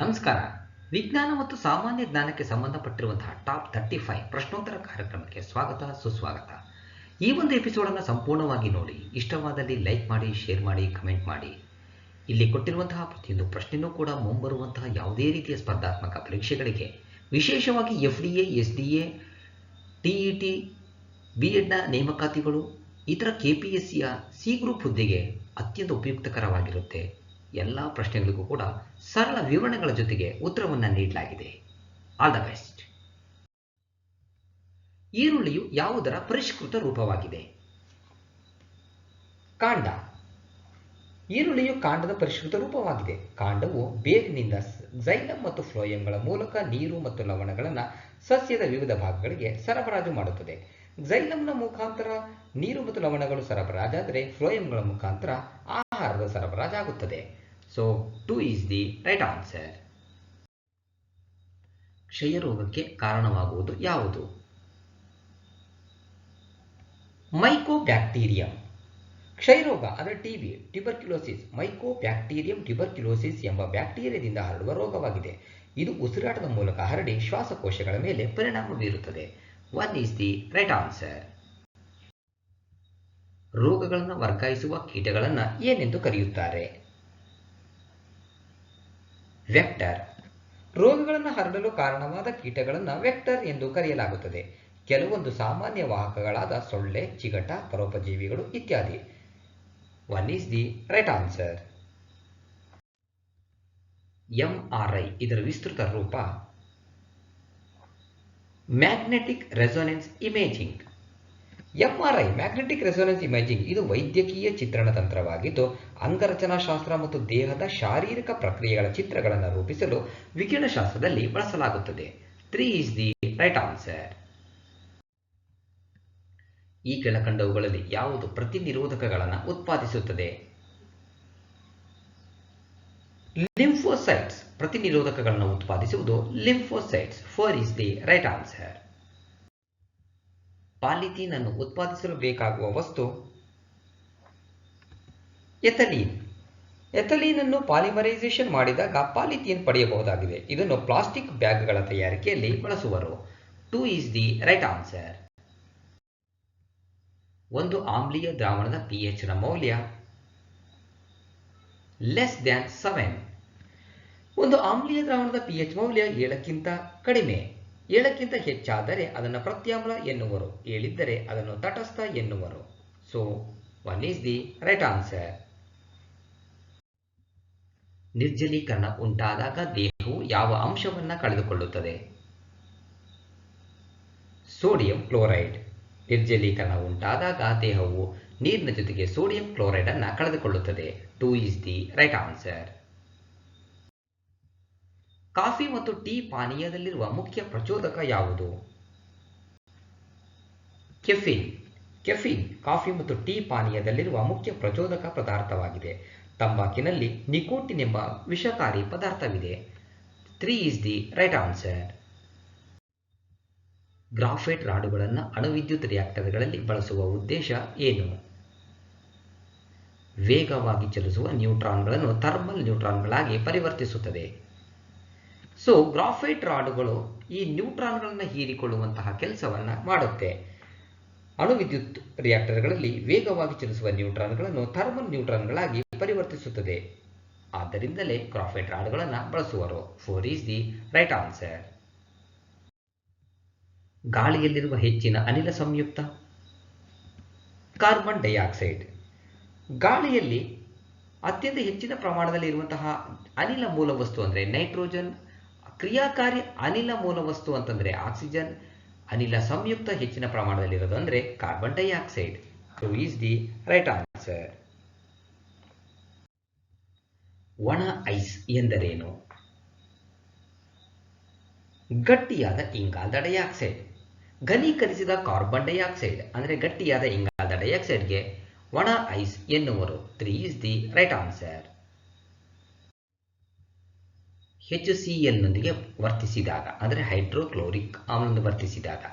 ನಮಸ್ಕಾರ. ವಿಜ್ಞಾನ ಮತ್ತು ಸಾಮಾನ್ಯ ಜ್ಞಾನಕ್ಕೆ ಸಂಬಂಧಪಟ್ಟಿರುವಂತಹ ಟಾಪ್ 35 ಪ್ರಶ್ನೋತ್ತರ ಕಾರ್ಯಕ್ರಮಕ್ಕೆ ಸ್ವಾಗತ ಸುಸ್ವಾಗತ. ಈ ಒಂದು ಎಪಿಸೋಡನ್ನು ಸಂಪೂರ್ಣವಾಗಿ ನೋಡಿ. ಇಷ್ಟವಾದಲ್ಲಿ ಲೈಕ್ ಮಾಡಿ, ಶೇರ್ ಮಾಡಿ, ಕಮೆಂಟ್ ಮಾಡಿ. ಇಲ್ಲಿ ಕೊಟ್ಟಿರುವಂತಹ ಪ್ರತಿಯೊಂದು ಪ್ರಶ್ನೆಯೂ ಕೂಡ ಮುಂಬರುವಂತಹ ಯಾವುದೇ ರೀತಿಯ ಸ್ಪರ್ಧಾತ್ಮಕ ಪರೀಕ್ಷೆಗಳಿಗೆ, ವಿಶೇಷವಾಗಿ FDA, SDA, TET, BEdನ ನೇಮಕಾತಿಗಳು, ಇತರ KPSCಯ C ಗ್ರೂಪ್ ಹುದ್ದೆಗೆ ಅತ್ಯಂತ ಉಪಯುಕ್ತಕರವಾಗಿರುತ್ತೆ. ಎಲ್ಲ ಪ್ರಶ್ನೆಗಳಿಗೂ ಕೂಡ ಸರಳ ವಿವರಣೆಗಳ ಜೊತೆಗೆ ಉತ್ತರವನ್ನು ನೀಡಲಾಗಿದೆ. All the best. ಈರುಳ್ಳಿಯು ಯಾವುದರ ಪರಿಷ್ಕೃತ ರೂಪವಾಗಿದೆ? ಕಾಂಡ. ಈರುಳ್ಳಿಯು ಕಾಂಡದ ಪರಿಷ್ಕೃತ ರೂಪವಾಗಿದೆ. ಕಾಂಡವು ಬೇರಿನಿಂದ ಝೈಲಮ್ ಮತ್ತು ಫ್ಲೋಯಂಗಳ ಮೂಲಕ ನೀರು ಮತ್ತು ಲವಣಗಳನ್ನು ಸಸ್ಯದ ವಿವಿಧ ಭಾಗಗಳಿಗೆ ಸರಬರಾಜು ಮಾಡುತ್ತದೆ. ಝೈಲಮ್ನ ಮುಖಾಂತರ ನೀರು ಮತ್ತು ಲವಣಗಳು ಸರಬರಾಜಾದರೆ ಫ್ಲೋಯಂಗಳ ಮುಖಾಂತರ ಆಹಾರದ ಸರಬರಾಜಾಗುತ್ತದೆ. So 2 is the right answer. ಕ್ಷಯರೋಗಕ್ಕೆ ಕಾರಣವಾಗುವುದು ಯಾವುದು? ಮೈಕೋಬ್ಯಾಕ್ಟೀರಿಯಂ. ಕ್ಷಯರೋಗ ಅಂದರೆ ಟಿಬಿ, ಟ್ಯುಬರ್ಕ್ಯುಲೋಸಿಸ್, ಮೈಕೋಬ್ಯಾಕ್ಟೀರಿಯಂ ಟ್ಯುಬರ್ಕ್ಯುಲೋಸಿಸ್ ಎಂಬ ಬ್ಯಾಕ್ಟೀರಿಯಾದಿಂದ ಹರಡುವ ರೋಗವಾಗಿದೆ. ಇದು ಉಸಿರಾಟದ ಮೂಲಕ ಹರಡಿ ಶ್ವಾಸಕೋಶಗಳ ಮೇಲೆ ಪರಿಣಾಮ ಬೀರುತ್ತದೆ. 1 is the right answer. ರೋಗಗಳನ್ನು ವರ್ಗಾಯಿಸುವ ಕೀಟಗಳನ್ನು ಏನೆಂದು ಕರೆಯುತ್ತಾರೆ? ವೆಕ್ಟರ್. ರೋಗಗಳನ್ನು ಹರಡಲು ಕಾರಣವಾದ ಕೀಟಗಳನ್ನು ವೆಕ್ಟರ್ ಎಂದು ಕರೆಯಲಾಗುತ್ತದೆ. ಕೆಲವೊಂದು ಸಾಮಾನ್ಯ ವಾಹಕಗಳಾದ ಸೊಳ್ಳೆ, ಚಿಗಟ, ಪರೋಪಜೀವಿಗಳು ಇತ್ಯಾದಿ. 1 is the right answer. MRI ಇದರ ವಿಸ್ತೃತ ರೂಪ magnetic resonance imaging. MRI magnetic resonance imaging ಇದು ವೈದ್ಯಕೀಯ ಚಿತ್ರಣ ತಂತ್ರವಾಗಿದ್ದು, ಅಂಗರಚನಾಶಾಸ್ತ್ರ ಮತ್ತು ದೇಹದ ಶಾರೀರಿಕ ಪ್ರಕ್ರಿಯೆಗಳ ಚಿತ್ರಗಳನ್ನು ರೂಪಿಸಲು ವಿಕಿರಣಶಾಸ್ತ್ರದಲ್ಲಿ ಬಳಸಲಾಗುತ್ತದೆ. 3 is the right answer. ಈ ಕೆಳಕಂಡವುಗಳಲ್ಲಿ ಯಾವುದು ಪ್ರತಿನಿರೋಧಕಗಳನ್ನು ಉತ್ಪಾದಿಸುತ್ತದೆ? ಲಿಂಫೋಸೈಟ್ಸ್. ಪ್ರತಿನಿರೋಧಕಗಳನ್ನು ಉತ್ಪಾದಿಸುವುದು lymphocytes. 4 is the right answer. Polythene ಅನ್ನು ಉತ್ಪಾದಿಸಲು ಬೇಕಾಗುವ ವಸ್ತು ಎಥಲೀನ್. ಎಥಲೀನ್ ಅನ್ನು ಪಾಲಿಮರೈಸೇಷನ್ ಮಾಡಿದಾಗ ಪಾಲಿಥೀನ್ ಪಡೆಯಬಹುದಾಗಿದೆ. ಇದನ್ನು ಪ್ಲಾಸ್ಟಿಕ್ ಬ್ಯಾಗ್ಗಳ ತಯಾರಿಕೆಯಲ್ಲಿ ಬಳಸುವರು. 2 is the right answer. ಒಂದು ಆಮ್ಲೀಯ ದ್ರಾವಣದ pH ನ ಮೌಲ್ಯ <7. ಒಂದು ಆಮ್ಲೀಯ ದ್ರಾವಣದ pH ಮೌಲ್ಯ 7ಕ್ಕಿಂತ ಕಡಿಮೆ. 7ಕ್ಕಿಂತ ಹೆಚ್ಚಾದರೆ ಅದನ್ನು ಪ್ರತ್ಯಾಮ್ಲ ಎನ್ನುವರು. 7 ಇದ್ದರೆ ಅದನ್ನು ತಟಸ್ಥ ಎನ್ನುವರು. So 1 is the right answer. ನಿರ್ಜಲೀಕರಣ ಉಂಟಾದಾಗ ದೇಹವು ಯಾವ ಅಂಶವನ್ನು ಕಳೆದುಕೊಳ್ಳುತ್ತದೆ? Sodium chloride. ನಿರ್ಜಲೀಕರಣ ಉಂಟಾದಾಗ ದೇಹವು ನೀರಿನ ಜೊತೆಗೆ ಸೋಡಿಯಂ ಕ್ಲೋರೈಡ್ ಅನ್ನು ಕಳೆದುಕೊಳ್ಳುತ್ತದೆ. 2 is the right answer. Coffee ಮತ್ತು ಟೀ ಪಾನೀಯದಲ್ಲಿರುವ ಮುಖ್ಯ ಪ್ರಚೋದಕ ಯಾವುದು? ಕೆಫೀನ್. ಕೆಫೀನ್ ಕಾಫಿ ಮತ್ತು ಟೀ ಪಾನೀಯದಲ್ಲಿರುವ ಮುಖ್ಯ ಪ್ರಚೋದಕ ಪದಾರ್ಥವಾಗಿದೆ. ತಂಬಾಕಿನಲ್ಲಿ ನಿಕೋಟಿನ್ ಎಂಬ ವಿಷಕಾರಿ ಪದಾರ್ಥವಿದೆ. 3 is the right answer. Graphite ರಾಡುಗಳನ್ನು ಅಣುವಿದ್ಯುತ್ ರಿಯಾಕ್ಟರ್ಗಳಲ್ಲಿ ಬಳಸುವ ಉದ್ದೇಶ ಏನು? ವೇಗವಾಗಿ ಚಲಿಸುವ ನ್ಯೂಟ್ರಾನ್ಗಳನ್ನು ಥರ್ಮಲ್ ನ್ಯೂಟ್ರಾನ್ಗಳಾಗಿ ಪರಿವರ್ತಿಸುತ್ತದೆ. ಸೊ ಗ್ರಾಫೈಟ್ ರಾಡುಗಳು ಈ ನ್ಯೂಟ್ರಾನ್ಗಳನ್ನು ಹೀರಿಕೊಳ್ಳುವಂತಹ ಕೆಲಸವನ್ನು ಮಾಡುತ್ತೆ. ಅಣುವಿದ್ಯುತ್ ರಿಯಾಕ್ಟರ್ಗಳಲ್ಲಿ ವೇಗವಾಗಿ ಚಲಿಸುವ ನ್ಯೂಟ್ರಾನ್ಗಳನ್ನು ಥರ್ಮಲ್ ನ್ಯೂಟ್ರಾನ್ಗಳಾಗಿ ಪರಿವರ್ತಿಸುತ್ತದೆ. ಆದ್ದರಿಂದಲೇ ಗ್ರಾಫೈಟ್ ರಾಡುಗಳನ್ನು ಬಳಸುವರು. 4 is the right answer. ಗಾಳಿಯಲ್ಲಿರುವ ಹೆಚ್ಚಿನ ಅನಿಲ ಸಂಯುಕ್ತ ಕಾರ್ಬನ್ ಡೈಆಕ್ಸೈಡ್. ಗಾಳಿಯಲ್ಲಿ ಅತ್ಯಂತ ಹೆಚ್ಚಿನ ಪ್ರಮಾಣದಲ್ಲಿ ಇರುವಂತಹ ಅನಿಲ ಮೂಲವಸ್ತು ಅಂದರೆ ನೈಟ್ರೋಜನ್, ಕ್ರಿಯಾಕಾರಿ ಅನಿಲ ಮೂಲವಸ್ತು ಅಂತಂದ್ರೆ ಆಕ್ಸಿಜನ್, ಅನಿಲ ಸಂಯುಕ್ತ ಹೆಚ್ಚಿನ ಪ್ರಮಾಣದಲ್ಲಿರೋದು ಅಂದರೆ carbon dioxide. 2 is the right answer. ಒಣ ಐಸ್ ಎಂದರೇನು? ಗಟ್ಟಿಯಾದ ಇಂಗಾಲದ ಡೈಆಕ್ಸೈಡ್. ಘನೀಕರಿಸಿದ ಕಾರ್ಬನ್ ಡೈಆಕ್ಸೈಡ್ ಅಂದರೆ ಗಟ್ಟಿಯಾದ ಇಂಗಾಲದ ಡೈಆಕ್ಸೈಡ್ಗೆ ಒಣ ಐಸ್ ಎನ್ನುವರು. 3 is the right answer. HCl ನೊಂದಿಗೆ ವರ್ತಿಸಿದಾಗ ಅಂದರೆ ಹೈಡ್ರೋಕ್ಲೋರಿಕ್ ಆಮ್ಲವನ್ನು ವರ್ತಿಸಿದಾಗ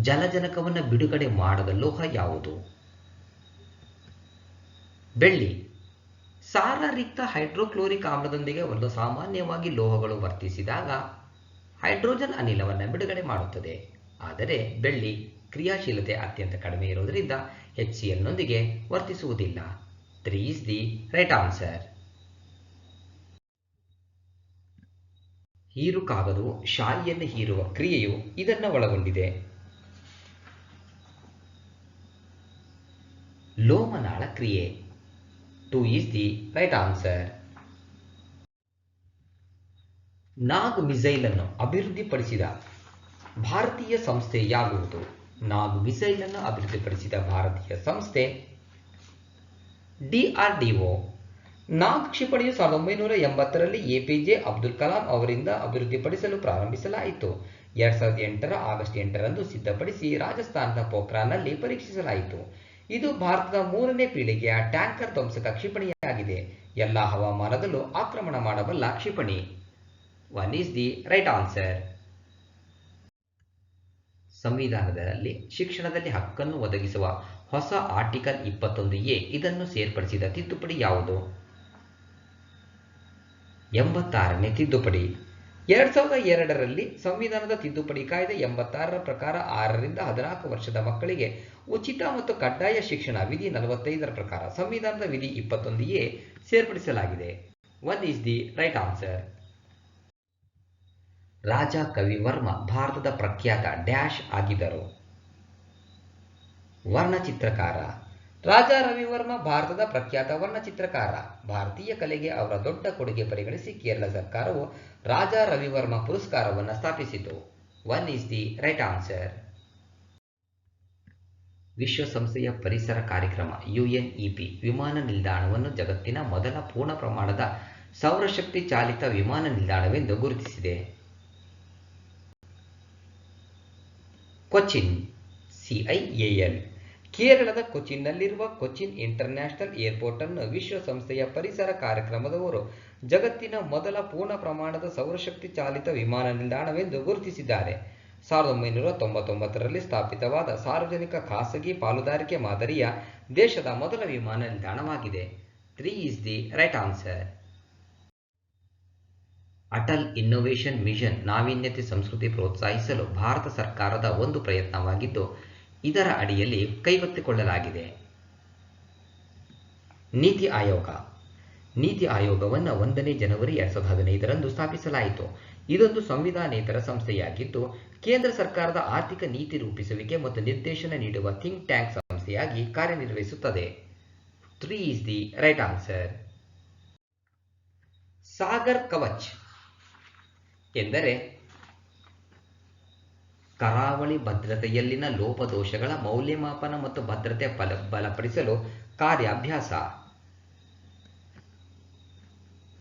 ಜಲಜನಕವನ್ನು ಬಿಡುಗಡೆ ಮಾಡದ ಲೋಹ ಯಾವುದು? ಬೆಳ್ಳಿ. ಸಾರರಿಕ್ತ ಹೈಡ್ರೋಕ್ಲೋರಿಕ್ ಆಮ್ಲದೊಂದಿಗೆ ಒಂದು ಸಾಮಾನ್ಯವಾಗಿ ಲೋಹಗಳು ವರ್ತಿಸಿದಾಗ ಹೈಡ್ರೋಜನ್ ಅನಿಲವನ್ನು ಬಿಡುಗಡೆ ಮಾಡುತ್ತದೆ. ಆದರೆ ಬೆಳ್ಳಿ ಕ್ರಿಯಾಶೀಲತೆ ಅತ್ಯಂತ ಕಡಿಮೆ ಇರುವುದರಿಂದ HCl ನೊಂದಿಗೆ ವರ್ತಿಸುವುದಿಲ್ಲ. 3 is the right answer. ಹೀರುಕಾಗದವು ಶಾಯಿಯನ್ನು ಹೀರುವ ಕ್ರಿಯೆಯು ಇದನ್ನು ಒಳಗೊಂಡಿದೆ. ಲೋಮನಾಳ ಕ್ರಿಯೆ. 2 is the right answer. Nag missile ಅನ್ನು ಅಭಿವೃದ್ಧಿಪಡಿಸಿದ ಭಾರತೀಯ ಸಂಸ್ಥೆ ಯಾವುದು? ನಾಗ್ ಮಿಸೈಲ್ ಅನ್ನು ಅಭಿವೃದ್ಧಿಪಡಿಸಿದ ಭಾರತೀಯ ಸಂಸ್ಥೆ DRDO. ನಾಗ್ ಕ್ಷಿಪಣಿಯು 1980ರಲ್ಲಿ APJ ಅಬ್ದುಲ್ ಕಲಾಂ ಅವರಿಂದ ಅಭಿವೃದ್ಧಿಪಡಿಸಲು ಪ್ರಾರಂಭಿಸಲಾಯಿತು. 2008ರ ಆಗಸ್ಟ್ 8ರಂದು ಸಿದ್ಧಪಡಿಸಿ ರಾಜಸ್ಥಾನದ ಪೋಖ್ರಾನ್ನಲ್ಲಿ ಪರೀಕ್ಷಿಸಲಾಯಿತು. ಇದು ಭಾರತದ 3ನೇ ಪೀಳಿಗೆಯ ಟ್ಯಾಂಕರ್ ಧ್ವಂಸಕ ಕ್ಷಿಪಣಿಯಾಗಿದೆ. ಎಲ್ಲ ಹವಾಮಾನದಲ್ಲೂ ಆಕ್ರಮಣ ಮಾಡಬಲ್ಲ ಕ್ಷಿಪಣಿ. 1 is the right answer. ಸಂವಿಧಾನದಲ್ಲಿ ಶಿಕ್ಷಣದಲ್ಲಿ ಹಕ್ಕನ್ನು ಒದಗಿಸುವ ಹೊಸ ಆರ್ಟಿಕಲ್ 21A ಇದನ್ನು ಸೇರ್ಪಡಿಸಿದ ತಿದ್ದುಪಡಿ ಯಾವುದು? 86ನೇ ತಿದ್ದುಪಡಿ. 2002ರಲ್ಲಿ ಸಂವಿಧಾನದ ತಿದ್ದುಪಡಿ ಕಾಯ್ದೆ 86ರ ಪ್ರಕಾರ 6ರಿಂದ 14 ವರ್ಷದ ಮಕ್ಕಳಿಗೆ ಉಚಿತ ಮತ್ತು ಕಡ್ಡಾಯ ಶಿಕ್ಷಣ ವಿಧಿ 45ರ ಪ್ರಕಾರ ಸಂವಿಧಾನದ ವಿಧಿ 21A ಸೇರ್ಪಡಿಸಲಾಗಿದೆ. 1 is the right answer. ರಾಜ ಕವಿವರ್ಮ ಭಾರತದ ಪ್ರಖ್ಯಾತ ಡ್ಯಾಶ್ ಆಗಿದ್ದರು. ವರ್ಣಚಿತ್ರಕಾರ. ರಾಜ ರವಿವರ್ಮ ಭಾರತದ ಪ್ರಖ್ಯಾತ ವರ್ಣಚಿತ್ರಕಾರ. ಭಾರತೀಯ ಕಲೆಗೆ ಅವರ ದೊಡ್ಡ ಕೊಡುಗೆ ಪರಿಗಣಿಸಿ ಕೇರಳ ಸರ್ಕಾರವು ರಾಜ ರವಿವರ್ಮ ಪುರಸ್ಕಾರವನ್ನು ಸ್ಥಾಪಿಸಿತು. 1 is the right answer. ವಿಶ್ವಸಂಸ್ಥೆಯ ಪರಿಸರ ಕಾರ್ಯಕ್ರಮ UNEP ವಿಮಾನ ನಿಲ್ದಾಣವನ್ನು ಜಗತ್ತಿನ ಮೊದಲ ಪೂರ್ಣ ಪ್ರಮಾಣದ ಸೌರಶಕ್ತಿ ಚಾಲಿತ ವಿಮಾನ ನಿಲ್ದಾಣವೆಂದು ಗುರುತಿಸಿದೆ. ಕೊಚ್ಚಿನ್. CIAL. ಕೇರಳದ ಕೊಚ್ಚಿನ್ನಲ್ಲಿರುವ ಕೊಚ್ಚಿನ್ ಇಂಟರ್ನ್ಯಾಷನಲ್ ಏರ್ಪೋರ್ಟ್ ಅನ್ನು ವಿಶ್ವಸಂಸ್ಥೆಯ ಪರಿಸರ ಕಾರ್ಯಕ್ರಮದವರು ಜಗತ್ತಿನ ಮೊದಲ ಪೂರ್ಣ ಪ್ರಮಾಣದ ಸೌರಶಕ್ತಿ ಚಾಲಿತ ವಿಮಾನ ನಿಲ್ದಾಣವೆಂದು ಗುರುತಿಸಿದ್ದಾರೆ. 1999ರಲ್ಲಿ ಸ್ಥಾಪಿತವಾದ ಸಾರ್ವಜನಿಕ ಖಾಸಗಿ ಪಾಲುದಾರಿಕೆ ಮಾದರಿಯ ದೇಶದ ಮೊದಲ ವಿಮಾನ ನಿಲ್ದಾಣವಾಗಿದೆ. 3 is the right answer. Atal innovation mission ನಾವೀನ್ಯತೆ ಸಂಸ್ಕೃತಿ ಪ್ರೋತ್ಸಾಹಿಸಲು ಭಾರತ ಸರ್ಕಾರದ ಒಂದು ಪ್ರಯತ್ನವಾಗಿದ್ದು ಇದರ ಅಡಿಯಲ್ಲಿ ಕೈಗೆತ್ತಿಕೊಳ್ಳಲಾಗಿದೆ. ನೀತಿ ಆಯೋಗ. ನೀತಿ ಆಯೋಗವನ್ನು 1ನೇ ಜನವರಿ 2015ರಂದು ಸ್ಥಾಪಿಸಲಾಯಿತು. ಇದೊಂದು ಸಂವಿಧಾನೇತರ ಸಂಸ್ಥೆಯಾಗಿದ್ದು ಕೇಂದ್ರ ಸರ್ಕಾರದ ಆರ್ಥಿಕ ನೀತಿ ರೂಪಿಸುವಿಕೆ ಮತ್ತು ನಿರ್ದೇಶನ ನೀಡುವ ಥಿಂಕ್ ಟ್ಯಾಂಕ್ ಸಂಸ್ಥೆಯಾಗಿ ಕಾರ್ಯನಿರ್ವಹಿಸುತ್ತದೆ. 3 is the right answer. Sagar Kavach ಎಂದರೆ ಕರಾವಳಿ ಭದ್ರತೆಯಲ್ಲಿನ ಲೋಪದೋಷಗಳ ಮೌಲ್ಯಮಾಪನ ಮತ್ತು ಭದ್ರತೆ ಬಲಪಡಿಸಲು ಕಾರ್ಯಾಭ್ಯಾಸ.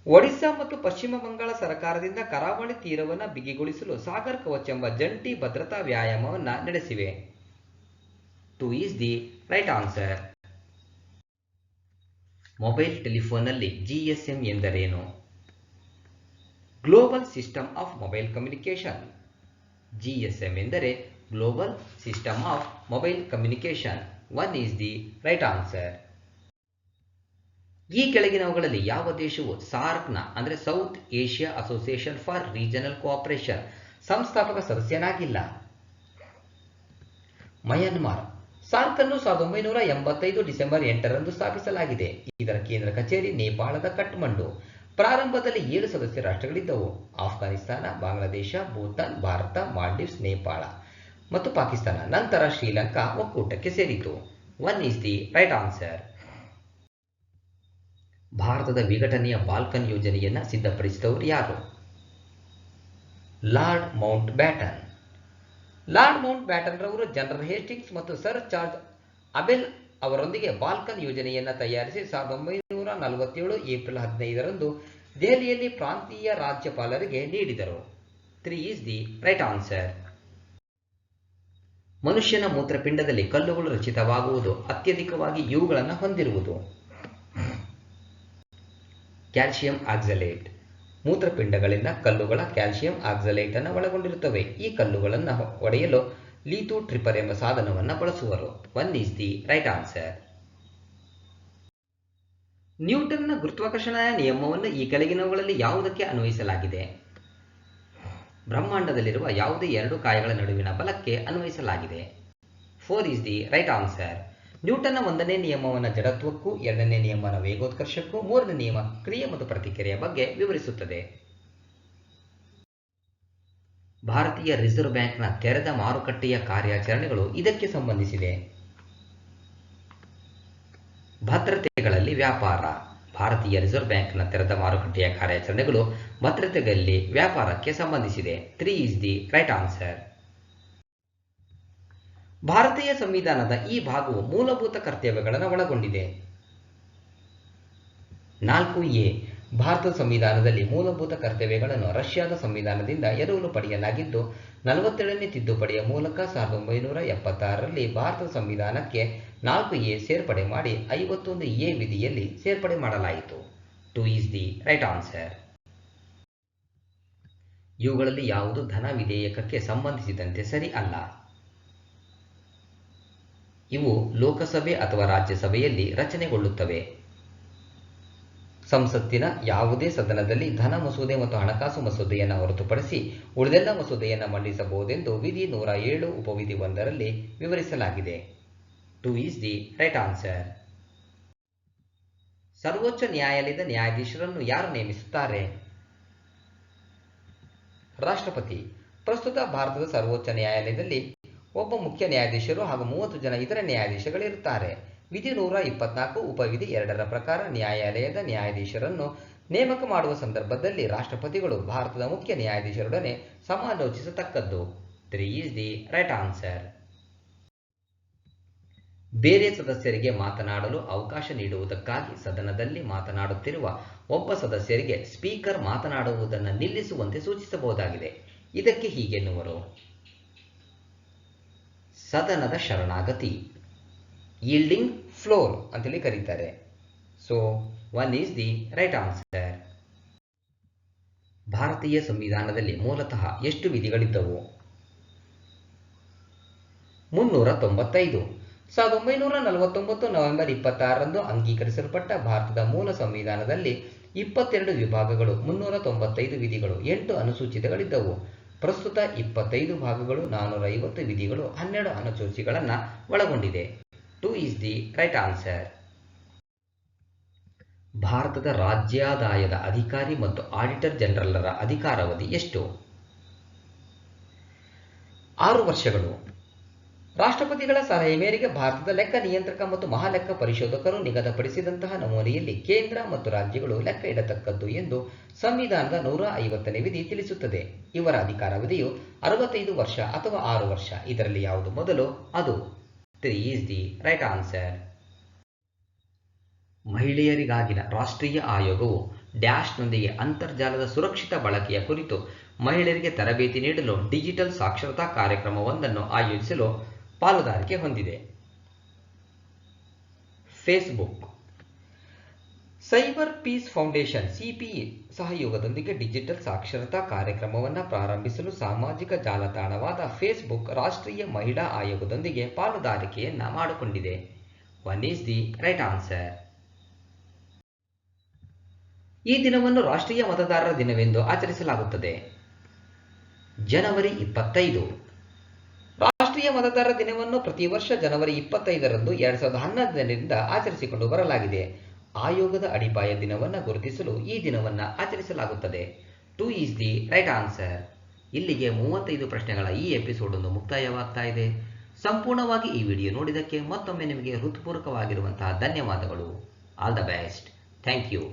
ಒಡಿಶಾ ಮತ್ತು ಪಶ್ಚಿಮ ಬಂಗಾಳ ಸರ್ಕಾರದಿಂದ ಕರಾವಳಿ ತೀರವನ್ನು ಬಿಗಿಗೊಳಿಸಲು ಸಾಗರ್ ಕವಚ್ ಎಂಬ ಜಂಟಿ ಭದ್ರತಾ ವ್ಯಾಯಾಮವನ್ನು ನಡೆಸಿವೆ. 2 is the right answer. Mobile ಟೆಲಿಫೋನ್ನಲ್ಲಿ GSM ಎಂದರೇನು? Global system of mobile communication. GSM ಎಂದರೆ global system of mobile communication. 1 is the right answer. ಈ ಕೆಳಗಿನವುಗಳಲ್ಲಿ ಯಾವ ದೇಶವು ಸಾರ್ಕ್ನ ಅಂದರೆ south Asia association for regional cooperation ಸಂಸ್ಥಾಪಕ ಸದಸ್ಯನಾಗಿಲ್ಲ? ಮಯನ್ಮಾರ್. ಸಾರ್ಕ್ ಅನ್ನು 1985 ಡಿಸೆಂಬರ್ 8ರಂದು ಸ್ಥಾಪಿಸಲಾಗಿದೆ. ಇದರ ಕೇಂದ್ರ ಕಚೇರಿ ನೇಪಾಳದ ಕಠ್ಮಂಡು. ಪ್ರಾರಂಭದಲ್ಲಿ 7 ಸದಸ್ಯ ರಾಷ್ಟ್ರಗಳಿದ್ದವು: ಆಫ್ಘಾನಿಸ್ತಾನ, ಬಾಂಗ್ಲಾದೇಶ, ಭೂತಾನ್, ಭಾರತ, ಮಾಲ್ಡೀವ್ಸ್, ನೇಪಾಳ ಮತ್ತು ಪಾಕಿಸ್ತಾನ. ನಂತರ Sri Lanka ಒಕ್ಕೂಟಕ್ಕೆ ಸೇರಿತು. 1 is the right answer. ಭಾರತದ ವಿಘಟನೆಯ ಬಾಲ್ಕನ್ ಯೋಜನೆಯನ್ನು ಸಿದ್ಧಪಡಿಸಿದವರು ಯಾರು? Lord Mount baton. Lord Mount baton ರವರು ಜನರಲ್ ಹೇಸ್ಟಿಂಗ್ಸ್ ಮತ್ತು ಸರ್ ಜಾರ್ಜ್ ಅಬೆಲ್ ಅವರೊಂದಿಗೆ ಬಾಲ್ಕನ್ ಯೋಜನೆಯನ್ನು ತಯಾರಿಸಿ 1947 ಏಪ್ರಿಲ್ 15ರಂದು ದೆಹಲಿಯಲ್ಲಿ ಪ್ರಾಂತೀಯ ರಾಜ್ಯಪಾಲರಿಗೆ ನೀಡಿದರು. 3 is the right answer. ಮನುಷ್ಯನ ಮೂತ್ರಪಿಂಡದಲ್ಲಿ ಕಲ್ಲುಗಳು ರಚಿತವಾಗುವುದು ಅತ್ಯಧಿಕವಾಗಿ ಇವುಗಳನ್ನು ಹೊಂದಿರುವುದು: ಕ್ಯಾಲ್ಸಿಯಂ ಆಕ್ಸಲೇಟ್. ಮೂತ್ರಪಿಂಡಗಳಿಂದ ಕಲ್ಲುಗಳ ಕ್ಯಾಲ್ಸಿಯಂ ಆಕ್ಸಲೇಟ್ ಅನ್ನು ಒಳಗೊಂಡಿರುತ್ತವೆ. ಈ ಕಲ್ಲುಗಳನ್ನು ಒಡೆಯಲು ಲಿಥೋಟ್ರಿಪರ್ ಎಂಬ ಸಾಧನವನ್ನು ಬಳಸುವರು. 1 is the right answer. ನ್ಯೂಟನ್ನ ಗುರುತ್ವಾಕರ್ಷಣೆಯ ನಿಯಮವನ್ನು ಈ ಕೆಳಗಿನವುಗಳಲ್ಲಿ ಯಾವುದಕ್ಕೆ ಅನ್ವಯಿಸಲಾಗಿದೆ? ಬ್ರಹ್ಮಾಂಡದಲ್ಲಿರುವ ಯಾವುದೇ ಎರಡು ಕಾಯಗಳ ನಡುವಿನ ಬಲಕ್ಕೆ ಅನ್ವಯಿಸಲಾಗಿದೆ. 4 ಈಸ್ ದಿ ರೈಟ್ ಆನ್ಸರ್. ನ್ಯೂಟನ್ನ ಒಂದನೇ ನಿಯಮವನ್ನು ಜಡತ್ವಕ್ಕೂ, ಎರಡನೇ ನಿಯಮವನ್ನು ವೇಗೋತ್ಕರ್ಷಕ್ಕೂ, ಮೂರನೇ ನಿಯಮ ಕ್ರಿಯೆ ಮತ್ತು ಪ್ರತಿಕ್ರಿಯೆಯ ಬಗ್ಗೆ ವಿವರಿಸುತ್ತದೆ. ಭಾರತೀಯ ರಿಸರ್ವ್ ಬ್ಯಾಂಕ್ನ ತೆರೆದ ಮಾರುಕಟ್ಟೆಯ ಕಾರ್ಯಾಚರಣೆಗಳು ಇದಕ್ಕೆ ಸಂಬಂಧಿಸಿದೆ. ಭದ್ರತೆಗಳಲ್ಲಿ ವ್ಯಾಪಾರ. ಭಾರತೀಯ ರಿಸರ್ವ್ ಬ್ಯಾಂಕ್ನ ತೆರೆದ ಮಾರುಕಟ್ಟೆಯ ಕಾರ್ಯಾಚರಣೆಗಳು ಭದ್ರತೆಗಳಲ್ಲಿ ವ್ಯಾಪಾರಕ್ಕೆ ಸಂಬಂಧಿಸಿದೆ. 3 ಈಸ್ ದಿ ರೈಟ್ ಆನ್ಸರ್. ಭಾರತೀಯ ಸಂವಿಧಾನದ ಈ ಭಾಗವು ಮೂಲಭೂತ ಕರ್ತವ್ಯಗಳನ್ನು ಒಳಗೊಂಡಿದೆ. 4A. ಭಾರತದ ಸಂವಿಧಾನದಲ್ಲಿ ಮೂಲಭೂತ ಕರ್ತವ್ಯಗಳನ್ನು ರಷ್ಯಾದ ಸಂವಿಧಾನದಿಂದ ಎರವಲು ಪಡೆಯಲಾಗಿದ್ದು, 47ನೇ ತಿದ್ದುಪಡಿಯ ಮೂಲಕ 1976ರಲ್ಲಿ ಭಾರತದ ಸಂವಿಧಾನಕ್ಕೆ 4A ಸೇರ್ಪಡೆ ಮಾಡಿ 51A ವಿಧಿಯಲ್ಲಿ ಸೇರ್ಪಡೆ ಮಾಡಲಾಯಿತು. 2 ಈಸ್ ದಿ ರೈಟ್ ಆನ್ಸರ್. ಇವುಗಳಲ್ಲಿ ಯಾವುದು ಧನ ವಿಧೇಯಕಕ್ಕೆ ಸಂಬಂಧಿಸಿದಂತೆ ಸರಿ ಅಲ್ಲ? ಇವು ಲೋಕಸಭೆ ಅಥವಾ ರಾಜ್ಯಸಭೆಯಲ್ಲಿ ರಚನೆಗೊಳ್ಳುತ್ತವೆ. ಸಂಸತ್ತಿನ ಯಾವುದೇ ಸದನದಲ್ಲಿ ಧನ ಮಸೂದೆ ಮತ್ತು ಹಣಕಾಸು ಮಸೂದೆಯನ್ನು ಹೊರತುಪಡಿಸಿ ಉಳಿದೆಲ್ಲ ಮಸೂದೆಯನ್ನು ಮಂಡಿಸಬಹುದೆಂದು ವಿಧಿ 107 ಉಪವಿಧಿ 1ರಲ್ಲಿ ವಿವರಿಸಲಾಗಿದೆ. 2 ಈಸ್ ದಿ ರೈಟ್ ಆನ್ಸರ್. ಸರ್ವೋಚ್ಚ ನ್ಯಾಯಾಲಯದ ನ್ಯಾಯಾಧೀಶರನ್ನು ಯಾರು ನೇಮಿಸುತ್ತಾರೆ? ರಾಷ್ಟ್ರಪತಿ. ಪ್ರಸ್ತುತ ಭಾರತದ ಸರ್ವೋಚ್ಚ ನ್ಯಾಯಾಲಯದಲ್ಲಿ ಒಬ್ಬ ಮುಖ್ಯ ನ್ಯಾಯಾಧೀಶರು ಹಾಗೂ 30 ಜನ ಇತರ ನ್ಯಾಯಾಧೀಶಗಳಿರುತ್ತಾರೆ. ವಿಧಿ 124 ಉಪವಿಧಿ 2ರ ಪ್ರಕಾರ ನ್ಯಾಯಾಲಯದ ನ್ಯಾಯಾಧೀಶರನ್ನು ನೇಮಕ ಮಾಡುವ ಸಂದರ್ಭದಲ್ಲಿ ರಾಷ್ಟ್ರಪತಿಗಳು ಭಾರತದ ಮುಖ್ಯ ನ್ಯಾಯಾಧೀಶರೊಡನೆ ಸಮಾಲೋಚಿಸತಕ್ಕದ್ದು. 3 ಈಸ್ ದಿ ರೈಟ್ ಆನ್ಸರ್. ಬೇರೆ ಸದಸ್ಯರಿಗೆ ಮಾತನಾಡಲು ಅವಕಾಶ ನೀಡುವುದಕ್ಕಾಗಿ ಸದನದಲ್ಲಿ ಮಾತನಾಡುತ್ತಿರುವ ಒಬ್ಬ ಸದಸ್ಯರಿಗೆ ಸ್ಪೀಕರ್ ಮಾತನಾಡುವುದನ್ನು ನಿಲ್ಲಿಸುವಂತೆ ಸೂಚಿಸಬಹುದಾಗಿದೆ. ಇದಕ್ಕೆ ಹೀಗೆನ್ನುವರು: ಸದನದ ಶರಣಾಗತಿ, ಯೀಲ್ಡಿಂಗ್ ಫ್ಲೋರ್ ಅಂತೇಳಿ ಕರೀತಾರೆ. So 1 is the right answer. ಭಾರತೀಯ ಸಂವಿಧಾನದಲ್ಲಿ ಮೂಲತಃ ಎಷ್ಟು ವಿಧಿಗಳಿದ್ದವು? 395. 1949 ನವೆಂಬರ್ 26ರಂದು ಅಂಗೀಕರಿಸಲ್ಪಟ್ಟ ಭಾರತದ ಮೂಲ ಸಂವಿಧಾನದಲ್ಲಿ 22 ವಿಭಾಗಗಳು, 395 ವಿಧಿಗಳು, 8 ಅನುಸೂಚಿತಗಳಿದ್ದವು. ಪ್ರಸ್ತುತ 25 ಭಾಗಗಳು, 450 ವಿಧಿಗಳು, 12 ಅನುಸೂಚಿಗಳನ್ನು ಒಳಗೊಂಡಿದೆ. 2 ಈಸ್ ದಿ ರೈಟ್ ಆನ್ಸರ್. ಭಾರತದ ರಾಜ್ಯಾದಾಯದ ಅಧಿಕಾರಿ ಮತ್ತು ಆಡಿಟರ್ ಜನರಲ್ರ ಅಧಿಕಾರಾವಧಿ ಎಷ್ಟು? 6 ವರ್ಷಗಳು. ರಾಷ್ಟ್ರಪತಿಗಳ ಸಲಹೆ ಮೇರೆಗೆ ಭಾರತದ ಲೆಕ್ಕ ನಿಯಂತ್ರಕ ಮತ್ತು ಮಹಾಲೆಕ್ಕ ಪರಿಶೋಧಕರು ನಿಗದಿಪಡಿಸಿದಂತಹ ನಮೂನೆಯಲ್ಲಿ ಕೇಂದ್ರ ಮತ್ತು ರಾಜ್ಯಗಳು ಲೆಕ್ಕ ಇಡತಕ್ಕದ್ದು ಎಂದು ಸಂವಿಧಾನದ 150ನೇ ವಿಧಿ ತಿಳಿಸುತ್ತದೆ. ಇವರ ಅಧಿಕಾರಾವಧಿಯು 65 ವರ್ಷ ಅಥವಾ 6 ವರ್ಷ. ಇದರಲ್ಲಿ ಯಾವುದು ಮೊದಲು? ಅದು 3 ಈಸ್ ದಿ ರೈಟ್ ಆನ್ಸರ್. ಮಹಿಳೆಯರಿಗಾಗಿನ ರಾಷ್ಟ್ರೀಯ ಆಯೋಗವು ಡ್ಯಾಶ್ನೊಂದಿಗೆ ಅಂತರ್ಜಾಲದ ಸುರಕ್ಷಿತ ಬಳಕೆಯ ಕುರಿತು ಮಹಿಳೆಯರಿಗೆ ತರಬೇತಿ ನೀಡಲು ಡಿಜಿಟಲ್ ಸಾಕ್ಷರತಾ ಕಾರ್ಯಕ್ರಮವೊಂದನ್ನು ಆಯೋಜಿಸಲು ಪಾಲುದಾರಿಕೆ ಹೊಂದಿದೆ. ಫೇಸ್ಬುಕ್. ಸೈಬರ್ ಪೀಸ್ ಫೌಂಡೇಶನ್ ಸಿಪಿಇ ಸಹಯೋಗದೊಂದಿಗೆ ಡಿಜಿಟಲ್ ಸಾಕ್ಷರತಾ ಕಾರ್ಯಕ್ರಮವನ್ನು ಪ್ರಾರಂಭಿಸಲು ಸಾಮಾಜಿಕ ಜಾಲತಾಣವಾದ ಫೇಸ್ಬುಕ್ ರಾಷ್ಟ್ರೀಯ ಮಹಿಳಾ ಆಯೋಗದೊಂದಿಗೆ ಪಾಲುದಾರಿಕೆಯನ್ನ ಮಾಡಿಕೊಂಡಿದೆ. 1 ಈಸ್ ದಿ ರೈಟ್ ಆನ್ಸರ್. ಈ ದಿನವನ್ನು ರಾಷ್ಟ್ರೀಯ ಮತದಾರರ ದಿನವೆಂದು ಆಚರಿಸಲಾಗುತ್ತದೆ. ಜನವರಿ 25. ರಾಷ್ಟ್ರೀಯ ಮತದಾರರ ದಿನವನ್ನು ಪ್ರತಿ ವರ್ಷ ಜನವರಿ 25ರಂದು 2011ರಿಂದ ಆಚರಿಸಿಕೊಂಡು ಬರಲಾಗಿದೆ. ಆಯೋಗದ ಅಡಿಪಾಯ ದಿನವನ್ನು ಗುರುತಿಸಲು ಈ ದಿನವನ್ನು ಆಚರಿಸಲಾಗುತ್ತದೆ. 2 ಈಸ್ ದಿ ರೈಟ್ ಆನ್ಸರ್. ಇಲ್ಲಿಗೆ 35 ಪ್ರಶ್ನೆಗಳ ಈ ಎಪಿಸೋಡ್ ಒಂದು ಮುಕ್ತಾಯವಾಗ್ತಾ ಇದೆ. ಸಂಪೂರ್ಣವಾಗಿ ಈ ವಿಡಿಯೋ ನೋಡಿದ್ದಕ್ಕೆ ಮತ್ತೊಮ್ಮೆ ನಿಮಗೆ ಹೃತ್ಪೂರ್ವಕವಾಗಿರುವಂತಹ ಧನ್ಯವಾದಗಳು. All the best. Thank you.